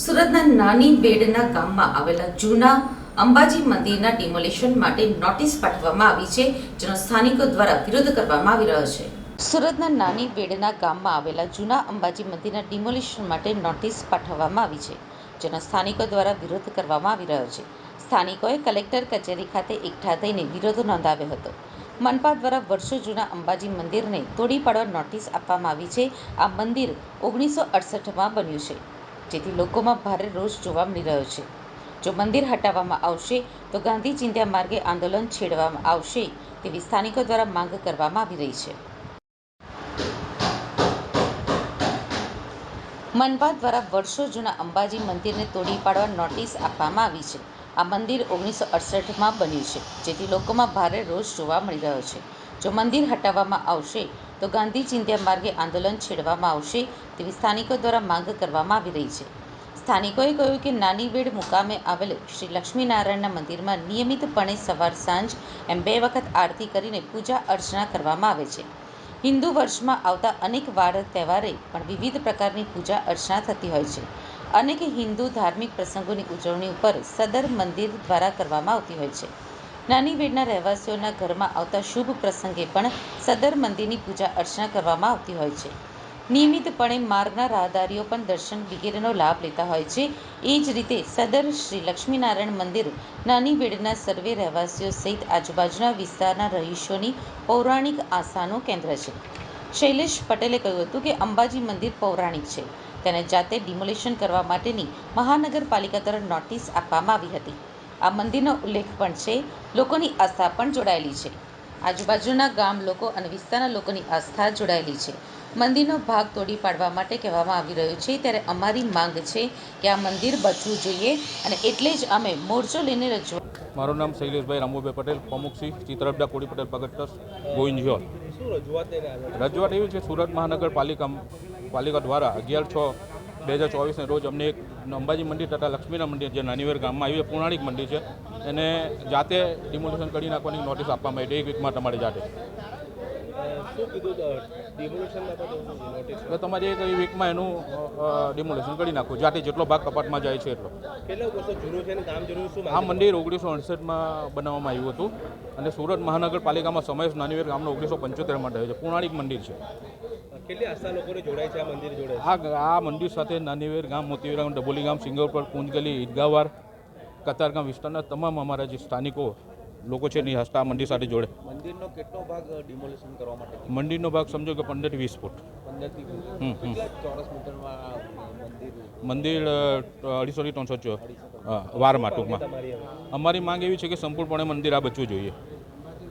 સુરતના નાની બેડના ગામમાં આવેલા જૂના અંબાજી મંદિરના ડિમોલિશન માટે નોટિસ પાઠવવામાં આવી છે, જેનો સ્થાનિકો દ્વારા વિરોધ કરવામાં આવી રહ્યો છે. સુરતના નાની બેડના ગામમાં આવેલા જૂના અંબાજી મંદિરના ડિમોલિશન માટે નોટિસ પાઠવવામાં આવી છે, જેનો સ્થાનિકો દ્વારા વિરોધ કરવામાં આવી રહ્યો છે. સ્થાનિકોએ કલેક્ટર કચેરી ખાતે એકઠા થઈને વિરોધ નોંધાવ્યો હતો. મનપા દ્વારા વર્ષો જૂના અંબાજી મંદિરને તોડી પાડવા નોટિસ આપવામાં આવી છે. આ મંદિર 1968માં બન્યું છે, જેથી લોકોમાં ભારે રોષ જોવા મળી રહ્યો છે. જો મંદિર હટાવવામાં આવશે તો ગાંધી ચિંધ્યા માર્ગે આંદોલન છેડવામાં આવશે તેવી સ્થાનિકો દ્વારા માંગ કરવામાં આવી રહી છે. મનપા દ્વારા વર્ષો જૂના અંબાજી મંદિરને તોડી પાડવા નોટિસ આપવામાં આવી છે. આ મંદિર 1968માં બન્યું છે, જેથી લોકોમાં ભારે રોષ જોવા મળી રહ્યો છે. જો મંદિર હટાવવામાં આવશે તો ગાંધી ચિંધ્યા માર્ગે આંદોલન છેડવામાં આવશે તેવી સ્થાનિકો દ્વારા માંગ કરવામાં આવી રહી છે. સ્થાનિકોએ કહ્યું કે નાની બેડ મુકામે આવેલ શ્રી લક્ષ્મીનારાયણના મંદિરમાં નિયમિતપણે સવાર સાંજ એમ 2 વખત આરતી કરીને પૂજા અર્ચના કરવામાં આવે છે. હિન્દુ વર્ષમાં આવતા અનેક વાર તહેવારે પણ વિવિધ પ્રકારની પૂજા અર્ચના થતી હોય છે. અનેક હિન્દુ ધાર્મિક પ્રસંગોની ઉજવણી ઉપર સદર મંદિર દ્વારા કરવામાં આવતી હોય છે. નાની બેડના રહેવાસીઓના ઘરમાં આવતા શુભ પ્રસંગે પણ સદર મંદિરની પૂજા અર્ચના કરવામાં આવતી હોય છે. નિયમિતપણે માર્ગના રાહદારીઓ પણ દર્શન વગેરેનો લાભ લેતા હોય છે. એ જ રીતે સદર શ્રી લક્ષ્મીનારાયણ મંદિર નાની બેડના સર્વે રહેવાસીઓ સહિત આજુબાજુના વિસ્તારના રહીશોની પૌરાણિક આસ્થાનું કેન્દ્ર છે. શૈલેષ પટેલે કહ્યું હતું કે અંબાજી મંદિર પૌરાણિક છે, તેને જાતે ડિમોલિશન કરવા માટેની મહાનગરપાલિકા દ્વારા નોટિસ આપવામાં આવી હતી. આ મંદિરનો ઉલ્લેખ પણ છે. લોકોની આસ્થા પણ જોડાયેલી છે. આજુબાજુના ગામ લોકો અને વિસ્તારના લોકોની આસ્થા જોડાયેલી છે. મંદિરનો ભાગ તોડી પાડવા માટે કહેવામાં આવી રહ્યું છે, ત્યારે અમારી માંગ છે કે આ મંદિર બચવું જોઈએ અને એટલે જ અમે મોરચો લઈને રજૂઆત. મારું નામ શૈલેષભાઈ રામુભાઈ પટેલ, પ્રમુખ શ્રી ચિત્રપડા કોળી પટેલ ભગત ટ્રસ્ટ ગોવિંદઝોલ. રજૂઆત એવી છે, સુરત મહાનગરપાલિકા દ્વારા 11/6/2024 રોજ અમને એક અંબાજી મંદિર તથા લક્ષ્મીના મંદિર જે નાનીવેર ગામમાં આવ્યું છે, પૌરાણિક મંદિર છે, એને જાતે ડિમોલિશન કરી નાખવાની નોટિસ આપવામાં આવી. 1 વીકમાં તમારે જાતે તમારે 1 વીકમાં એનું ડિમોલિશન કરી નાખવું, જાતે જેટલો ભાગ કપાટમાં જાય છે એટલો. આ મંદિર 1968માં બનાવવામાં આવ્યું હતું અને સુરત મહાનગરપાલિકામાં સમાવેશ નાનીવેર ગામનો 1975માં થયો છે. પૌરાણિક મંદિર છે. આ મંદિર સાથે નાનીવેર ગામ, મોતીવેર ગામ, ડબોલી ગામ, સિંગરપર, કુંજગલી, ઈદગાવાર, કતારગામ વિસ્તારના તમામ અમારા જે સ્થાનિકો લોકો છે એની હસ્તા મંદિર સાથે જોડે. મંદિરનો કેટલો ભાગ ડિમોલિશન કરવા માટે? મંદિરનો ભાગ સમજો કે 15 થી 20 ફૂટ. 15 થી 20 કેટલા ચોરસ મીટરમાં મંદિર 250 થી 300 વારમાં ટૂંકમાં. અમારી માંગ એવી છે કે સંપૂર્ણપણે મંદિર આ બચવું જોઈએ.